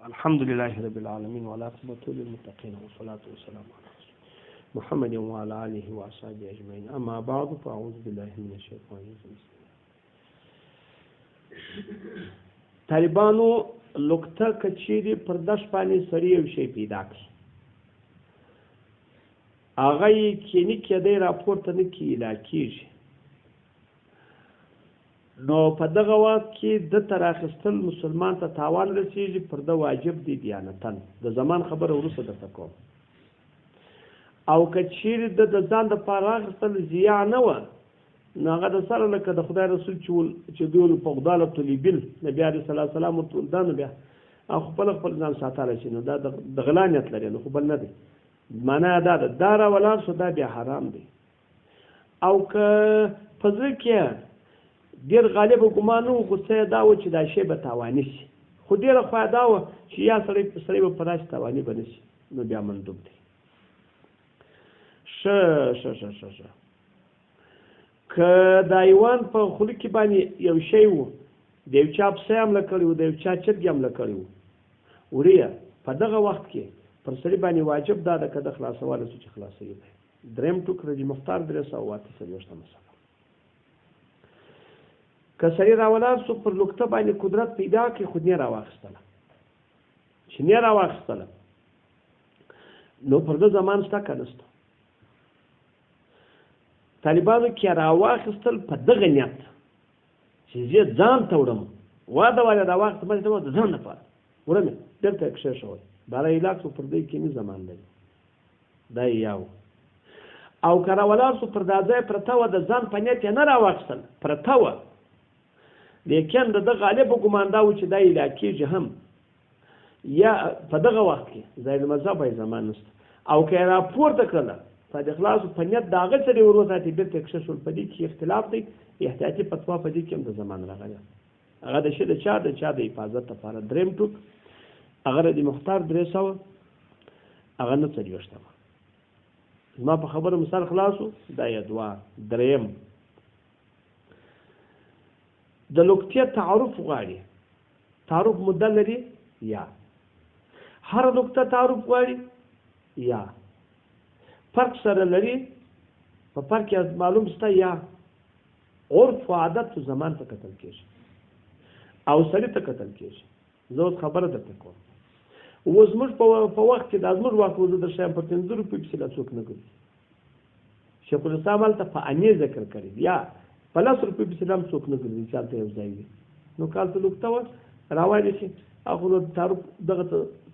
الحمد لله رب العالمين والعاقبة للمتقين والصلاة والسلام على محمد وعلى آله وأصحابه أجمعين أما بعد فأعوذ بالله من الشيطان الرجيم. طالبانو لوکته کچيري پردش باندې سړی یو شی پیدا کړي هغه یې کینی کېدی راپورته نه کیلا کېږي نو په دغه وخت کې د تر اخیستل مسلمان ته تاوان رسیږي پر د واجب دی دیانتن د زمان خبره وروسته درته کوم او که چیرې د ځان دپاره اخیستل زیان نه وه نو هغه د سره لکه د خدای رسول چې دوی په غداله طلیبل نبي علیه صلات وسلام ورته دا نو بیا او خپل ځان ساتلی شي نو دا د غلا نیت لري نو خو بل نه دی معنا دا ده دا راولاړ شو دا بیا حرام دی او که په زړه کې ډېر غالب ګمان و غوسه یې دا و چې دا شی به تاواني شي خو ډېره خوا دا وه چې یا سړی به په داسې تاواني به نه شي نو بیا مندوب دی ښه که د حیوان په خوله کې باندې یو شی و د یو چا پسه یې حمله کړی و د یو چا چرګ یې حمله کړی و وریه په دغه وخت کې پر سړي باندې واجب دا ده که د خلاصوالی سو چې خلاصوي دی درېم ټوک رجل مختار 348 مسله که سړی راولاړ سو پر لوکته باندې قدرت پیدا کړي خو نه راواخیستله چې نه راواخیستله نو پر د زمان شته که نشته طالبانو کې راواخیستل په دغه نیت چې زه ځان ته وړم واده واده راواخیست مې ته د ځان لپاره وړم دلته کښېښوی باره علاج سو پر دې کې نه زمان لري دا یو او که راولاړ سو پر دا ځای پرته وه د ځان په نیت یې نه راواخیستل پرته وه لیکن د ده غالب ګمان دا و چې دا علاج کېږي هم یا په دغه وخت کې ځای مذهب یې زمان نشته او که یې راپورته کړله په د خلاصو په نیت د هغه سړي ور وساتې بېرته یې کښېښول په دې کې اختلاف دی احتیاطي فتوا په دې کې هم د زمان راغلی هغه د شي د چا د حفاظت لپاره درېم ټوک هغه د مختار 300 هغه نه 40 زما په خبره مثال خلاصو دا یې دوه درېم د لوکتیا تعارف غواړي تعارف مدل لري یا هر نقطه تعارف غواړي یا فرق سره لري په فرق کې معلوم ستا یا عرف و عادت تو زمان ته کتل کېږي او سړي ته کتل کېږي زه اوس خبره درته کوم اوس زموږ په وخت کې دا زموږ وخت وزه در شایم په 5 روپۍ پسې لا څوک نه ګرځي شیخ الاسلام هلته په انې ذکر کړی یا په 10 روپۍ پسې هم څوک نه ګرځي چې هلته یو ځای وي نو کال ته لوکته وه راوایلی شي هغه نو دغه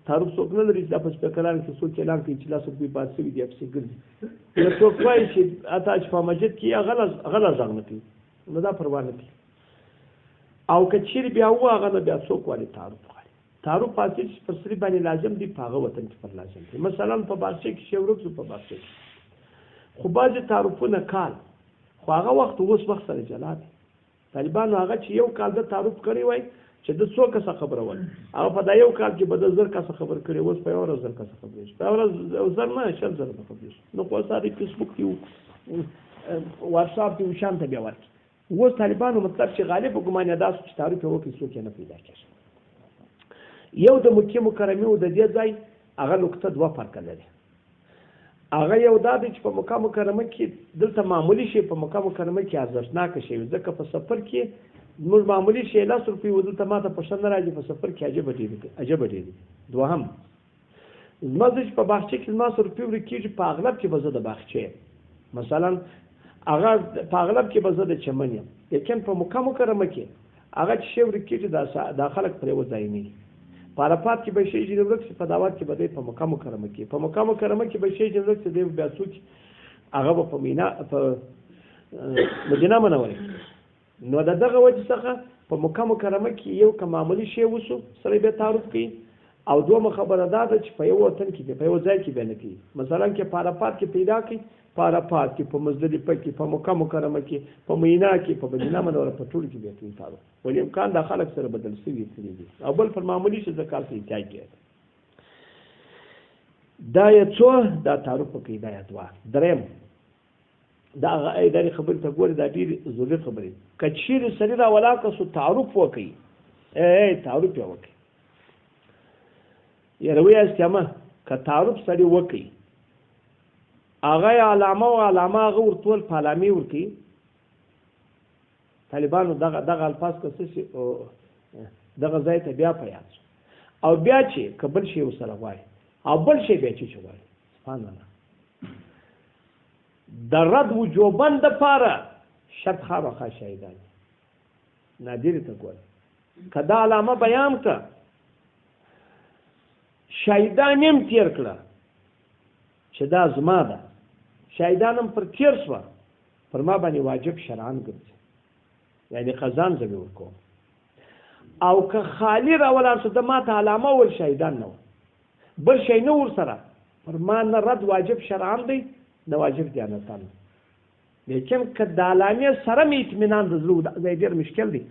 تعارف څوک نه لري چې دا په سپیکرانو کې څوک اعلان کوي چې 10 روپۍ پاتې شوي دي پسې ګرځي نو څوک وایي چې اته شفا مسجد کې غله غږ نه کوي نو دا پروا نه کوي او که چیرې بیا وه هغه نه بیا څوک وایي تعارف غواړي تعارف پاتې چې پر سړي باندې لازم دي په هغه وطن کې پر لازم دي مثلا په باغچې کې شی ورک شو په باغچې کې خو بعضې تعارفونه کال خو هغه وخت اوس وخت سره جلا دی طالبانو هغه چې یو کال د تعارف کړی وای چې د 100 کسه خبره وای هغه په دا یو کال کې به د 1000 کسه خبر کړی اوس په یو ورځ 1000 کسه خبرې شي په ورځ 1000 نه 1000 خبرې شي نو خو ساري فیسبوک کې واتساپ کې شانته بیا ورکی اوس طالبانو مطلب چې غالب ګمان ادا چې تعریف وکړي څوک نه پیدا کېږي یو د مکه مکرمه او د دې ځای هغه نقطه دوه فرق لري هغه یو دا دی چې په مکه مکرمه کې دلته معمولی شی په مکه مکرمه کې ارزښتناک شی ځکه په سفر کې موږ معمولی شی 10 روپۍ ودلته ماته په شان راځي په سفر کې عجب دی دوهم زما چې په باغچې کې 10 روپۍ ورکېږي په اغلب کې به زه د باغچې مثلا هغه په اغلب کې به زه د چمن یم لیکن په مکه مکرمه کې هغه چې شی ورکېږي دا خلک پرې وځای نه په عرفات کې به شی جنورک چې په دعوت کې به دی په مکه مکرمه کې په مکه مکرمه کې به شی جنورک چې دی بیا څوک هغه به په مینا په مدینه منورې نو دغه وجه څخه په مکه مکرمه کې یو که معمولی شی وسو سره به تعارف کوي او دومره خبره دا ده چې په یو وطن کې په یو ځای کې به نه کوي مثلا کې په عرفات کې پیدا کوي په عرفات کې په مزدلفه کې په مکه مکرمه کې په مینا کې په مدینه منوره په ټول کې به کوي تعارف ولې امکان دا خلک سره بدل شوي دي او بل پر معمولی شي ځکه چې احتیاج کوي دا یې څو دا تعارف کوي دا یې دوا درېم دا اداري خبرې ته ګوري دا ډېرې ضروري خبرې که چیرې سړي راولاړ کړه سو تعارف وکړي تعارف یې وکړي یروي استمه که تعارف سړی وکړي هغه علامه او علامه هغه ورتول په علامې ورکړي طالبانو دغه الفاظ که دغه ځای ته بیا په یاد او بیا چې که بل شی ورسره غواړي او بل شی بیا چې غواړي سبحان الله د رد وجوبا دپاره شرط خامخا شهیدان نادر ته ګوره که دا علامه بیان کړه شهیدان هم تیر کړه چې دا زما ده شهیدان هم پر تیر شوه پر ما باندې واجب شرعاً ګرځي یعنی قضان زه به ورکوم او که خالی راولاړ شو د ما ته علامه ول شهیدان نه بل شی نه ورسره پر ما نه رد واجب شرعاً دی نه واجب دیانتان لیکن که د علامې سره مې اطمینان د زړه ځای ډېر مشکل دی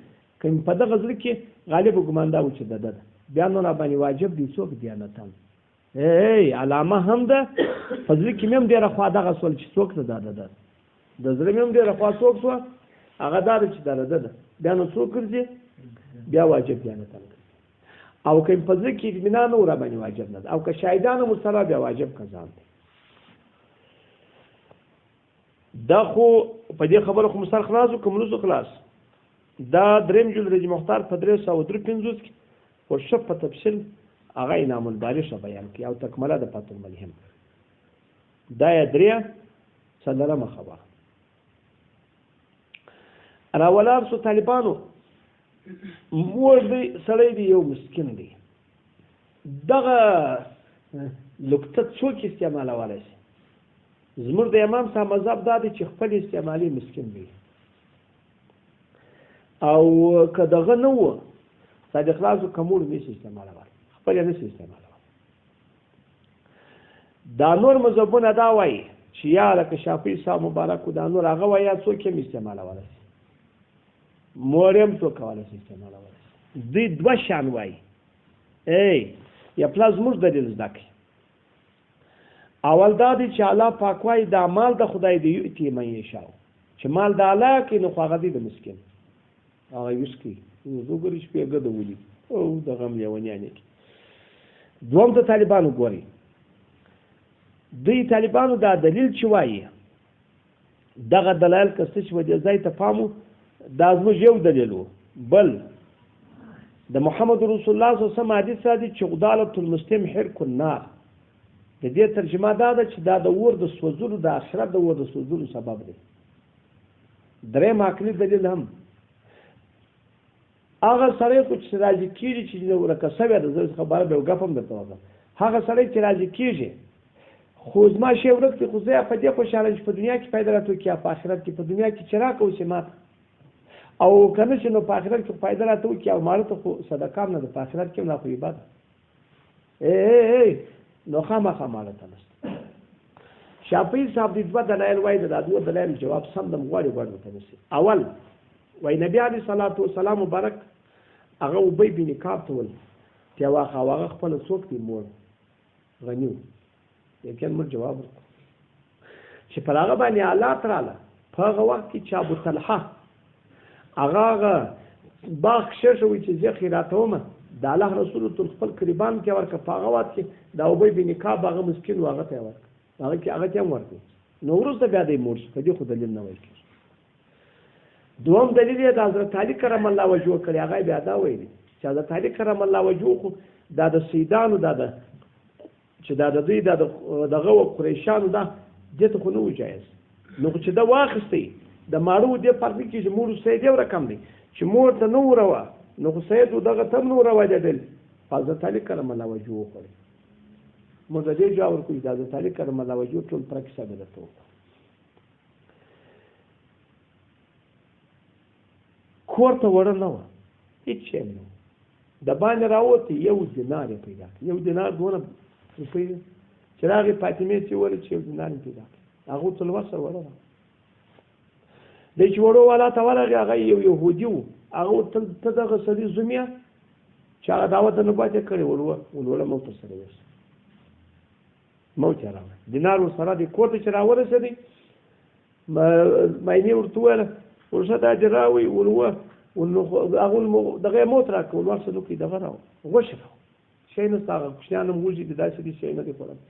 که په دغه زړه کې غالب ګمان دا و چې د ده ده بیا نو راباندې واجب دی څوک دیانتان علامه هم ده په زړه کې مې هم ډېره خوا دغه سول چې څوک ده ده د زړه مې هم ډېره خوا څوک سوه هغه دا ده چې دا ده ده بیا نو څوک ګرځي بیا واجب دیانتان ګرځي او که په زړه کې اطمینان نه و راباندې واجب نه ده او که شهیدان هم ورسره بیا واجب قضا دی دا خو په دې خبره خو مسر خلاص و که ملوسو خلاص دا دریم جلد مختار په 353 کې خو ښه په تفصیل هغه انعام البارشه بیان کړي او تکمله د فتح الملهم دا یې درې څلورمه خبره راولاړ شو طالبانو مور دی سړی دی یو مسکین دی دغه لقطه څوک استعمالولی شي زموږ د امام صاحب مذهب دا دی چې خپل استعمالي مسکین وي او که دغه نه و صادق خلاصو کمول نشي استعمالول خپل یې نشي استعمالول دا نور مذهبونه دا وایي چې یا لکه شافعي صاحب مبارک دا نور هغه وایي څوک هم استعمالولی شي مور هم څوک کولی شي استعمالولی شي دوی دوه شان وایي یا پلا زموږ دلیل زده کړي اول دا دی چې الله پاک وایي دا مال د خدای دی یؤتي من یشاء چې مال د الله کې نو خو هغه دی د مسکین هغه یوز کوي وګورئ شپې ګده ولي او د غم لیونیانې کې دوم د طالبانو ګوري دوی طالبانو دا دلیل چې وایي دغه دلایل که څه چې ودې ځای ته پام دا زموږ یو دلیل و بل د محمد رسول الله صلی الله علیه وسلم حدیث راځي چې غدالة المسلم حرق النار د دې ترجمه دا ده چې دا د اور د سوځولو د آخرت د اور د سوځولو سبب دی درېیم عقلي دلیل هم هغه سړی خو چې راضي کېږي چې ورکه سوی ده زه خبره به یو ګپ هم درته وکړم هغه سړی چې راضي کېږي خو زما شی ورک دی خو زه په دې خوشحاله چې په دنیا کې پیدا راته وکړي په آخرت کې په دنیا کې چې راکه اوسې ماته او که نه چې نو په آخرت کې پیدا راته وکړي او ماله ته خو صدقه هم نه ده په آخرت کې هم نه خو عبادت نو خامخا ماله ته نشته شافعي صاحب د دوه دلایل وایي د دوه دلایل جواب سم دم غواړي ورته نشي اول وایي نبی علیه الصلاة والسلام مبارک هغه ابی بن کعب ته ویل چې هغه خپل څوک دی مور غنی و لیکن موږ جواب ورکړو چې پر هغه باندې حالات رااله په هغه وخت کې چې ابو طلحه هغه باغ کښې شوی چې زه خیراتومه د الله رسول تل خپل قربان کې ورکړه په هغه وخت کې د ابی بن کعب هغه مسکین و هغه ته یې ورکړه هغه ته هم ورکړو نو وروسته بیا دی مور شو په دې خو دلیل نه وایي کېږي دوم دلیل یې د حضرت علي کرم الله وجهه کړی هغه بیا دا ویلي چې حضرت علي کرم الله وجهه خو دا د سیدانو دا د چې دا د دوی دغه قریشانو دا دې ته خو نه و جایز نو چې دا واخیستی د ماړو دې فرق کې چې مور سید یو رقم دی چې مور ته نه وروه نو خو سید دغه ته نه وروه دل حضرت علي کرم الله وجهه کړی موږ دې جواب ورکړو چې حضرت علي کرم الله وجهه ټول پرکې سبب ده کور ته وړه نه وه هېڅ شی نه و د باندې راوتې یو دینار یې پیدا کړ یو دینار دونه روپۍ چې راغې فاطمې چې وویل چې یو دینار یې پیدا کړ هغه ورته لوړ سره وړه ده دی چې وړو والا ته ورغې هغه یو یهودي و هغه ورته ته دغه سړي زوم یې چې هغه دعوت نبوت یې کړې ولوړه موت سره ورسه موت یې راوړی دینار ورسره دی کور ته چې راورسېدی ماینې ورته وویله ورشه دا دې راوړئ هغه دغه یې موت راکړه ولوړ سره نو کړي دغه راوړه غوښې راوړه شی نشته هغه کوچنیان هم وږي دي داسې دي شی نه دي خوړلی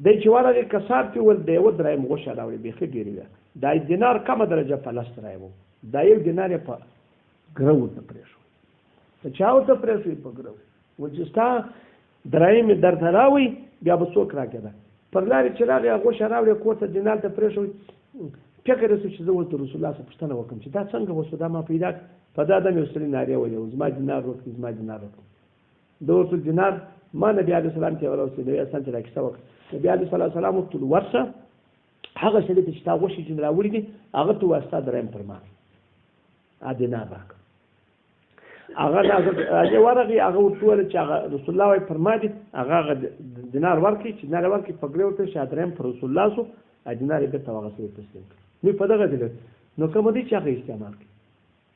دی چې ورغې کسار کې ول د یوه درایم غوښه راوړې بیخي ډېرې وې دا دینار کمه درجه په لس درایم و دا یو دینار یې په ګره ورته پرېښود په چا ورته پرېښود په ګره و چې ستا درایم یې درته راوړي بیا به څوک راکېده پر لارې چې راغی هغه غوښه راوړې کور ته دینار ته پرېښود فکر رسو چې زه ورته رسول الله څخه پوښتنه وکړم چې دا څنګه وشو دا ما پیدا په دا دم یو سړي نارې ویلې زما دینار ورکړي زما دینار ورکړي د ورته دینار ما نبي علیه السلام ته ورسېد نبي اسلام ته دا کیسه وکړه نبي علیه السلام ورته ورشه هغه سړي ته چې تا غوښې چې راوړي دي هغه ته واسطه دریم پر ما دینار راکړه هغه هغه ورغی هغه ورته وویل چې هغه رسول الله وایي پر ما دي هغه دینار ورکړي چې دینار ورکړي په ګرې ورته چې دریم پر رسول الله سو دینار یې بېرته هغه سړي تسلیم کړ نو په دغه دلیل نو کومه دی چې هغه استعمال کړي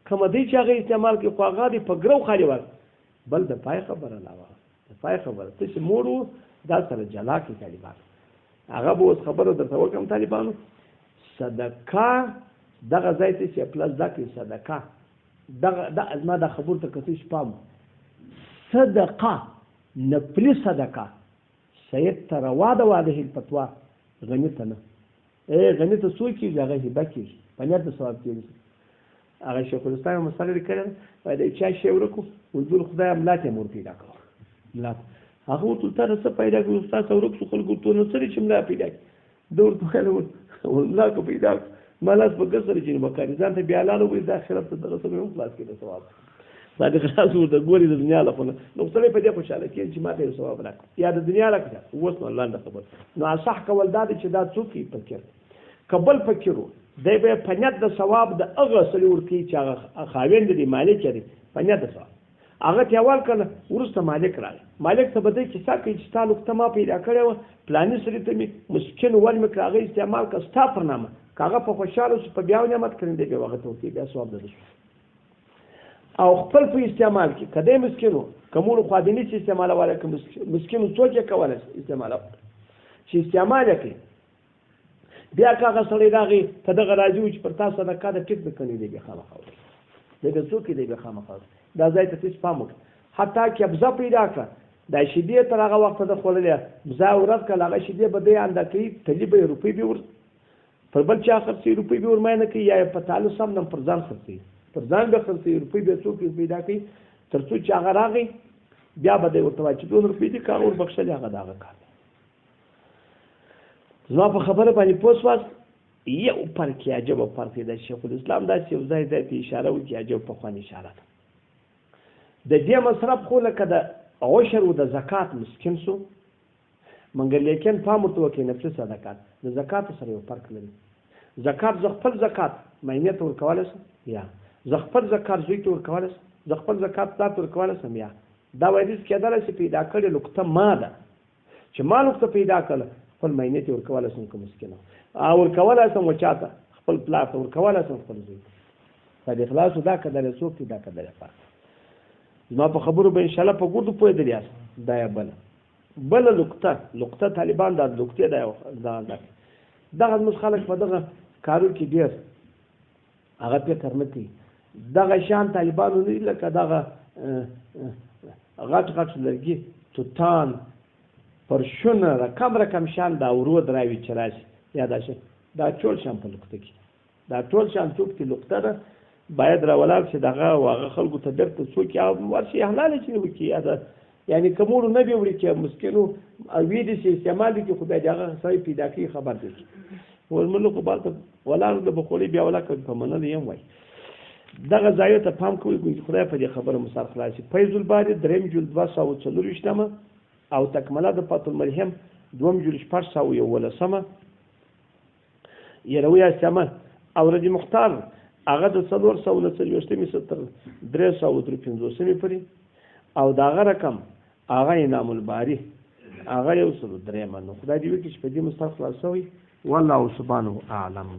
کومه دی چې هغه استعمال کړي خو هغه دې په ګرو خالي ورکړي بل د پای خبره لا وه د پای خبره ته چې مور و دا سره جلا کړي طالبان هغه به اوس خبره درته وکړم طالبانو صدقه دغه ځای ته چې پلس دا کړي صدقه دغه زما دا خبرو ته کتې شپام صدقه نفلي صدقه سید ته روا ده واده الفتوا غني ته نه غني ته څوک کېږي هغه هبه کېږي په نیت د ثواب کېږي هغه شیخ الاسلام یو مسله لیکلې ده وایي د چا شی ورکو وزول خدای ملا ته مور پیدا کړو ملا هغه ورته تر څه پیدا کړو استاد ورک څو خلکو ته نو سړي چې ملا پیدا کړي د ورته ملا کو پیدا ملاس په ګسر چې مکاري ځان ته بیا لاله وي د آخرت ته دغه سمې هم خلاص کېده ثواب دا د خلاص ورته ګوري د دنیا لپاره نو سړی په دې خوشاله کېږي چې ما ته یو ثواب راکړي یا د دنیا راکړه اوس نو الله نه خبر نو اصح کول دا چې دا څوک فکر قبل فکرو دی به په نیت د ثواب د هغه سړي ورکوي چې هغه خاوند دی مالک دی په نیت د ثواب هغه ته اول کله وروسته مالک راغی مالک ته به دی کیسه کوي چې تا لوکته ما پیدا کړی وه پلاني سړي ته مې مسکین ول مې کړه هغه استعمال کړه ستا پر نامه که هغه په خوشحاله شو په بیا نعمت کړی دی بیا هغه ته ورکوي بیا ثواب ده او خپل په استعمال کې که دی مسکین و که مور خادمي چې استعمالولی که مسکین څوک یې کولی استعمالولی چې استعمال یې کوي بیا که هغه سړی راغی ته دغه راځي و چې پر تا صدقه ده ټیک به کنی دی بیا خامخا دغه څوک دی بیا خامخا دا ځای ته هېڅ پام وکړه حتی کبزه پیدا کړه دا شیدې تر هغه وخته ده خوړلې بزه ورځ کله هغه شیدې به دی انده کوي تلي به یې روپۍ به ور پر بل چا خرڅوي روپۍ به ورماینه کوي یا په تعلق سم نه پر ځان خرڅوي پر ځان به خرڅوي روپۍ به څوک پیدا کوي تر څو چې هغه راغی بیا به دی ورته وایي چې 2 روپۍ دي کار وربخښلې هغه د هغه کار زما په خبره باندې پوه شواست یو فرق یې عجبه فرق دی د شیخ الاسلام داسې یو ځای ته اشاره وکړي عجب پخوانۍ اشاره ده د دې مصرف خو لکه د عشر و د زکات مسکین سو مګر لیکن پام ورته وکړي نفلي صدقات د زکات سره یو فرق لري زکات زه خپل زکات مینې ته ورکولی شم یا زه خپل زکات زوی ته ورکولی شم زه خپل زکات پلار ته ورکولی شم یا دا وایي کېدلی چې پیدا کړې لقطه ما ده چې ما لقطه پیدا کړله خپل مینې ته ورکولی شم که مسکینه او ورکولی شم و چاته خپل پلار ته ورکولی شم خپل زوی ته دا د اخلاصو دا کدلی څوک دی دا کدلی فرق زما په خبرو به انشاءالله په ګردو پوهېدلی یاست دا یا بله لقطه طالبان دا لقطې دغه زموږ خلک په دغه کارو کې ډېر هغه فکر نه کوي دغه شان طالبانو نه دي لکه دغه غټ لرګي توتان پرشونه رقم شان دا ورود راوي چې راشي یا دا شي دا ټول شان په لقطه کې دا ټول شان څوک چې لقطه ده باید راولاړ شي دغه هغه خلکو ته بیرته څوک یا ورشي حلاله چې وکړي یا دا یعنی کومورو نه به وړي چې مسکینو وی دي چې استعمال دي چې خدای دې هغه سړی پیدا کړي خبر دی ولمنو خو بالته ولاړ د بخولي بیا ولا کوي په منل یم وای دغه ځای ته پام کوي چې خدای په دې خبره مسار خلاصي فیض الباری دریم جلد 240 او تکمله د فتح الملهم دوم جلد 411 یروي سمه او رضی مختار هغه د 440 تر 353 پورې او داغه رقم هغه انعام الباری هغه یو سلو درې منو خدای دې وکړي چې په دې مستخلاصوي والله سبحانه اعلم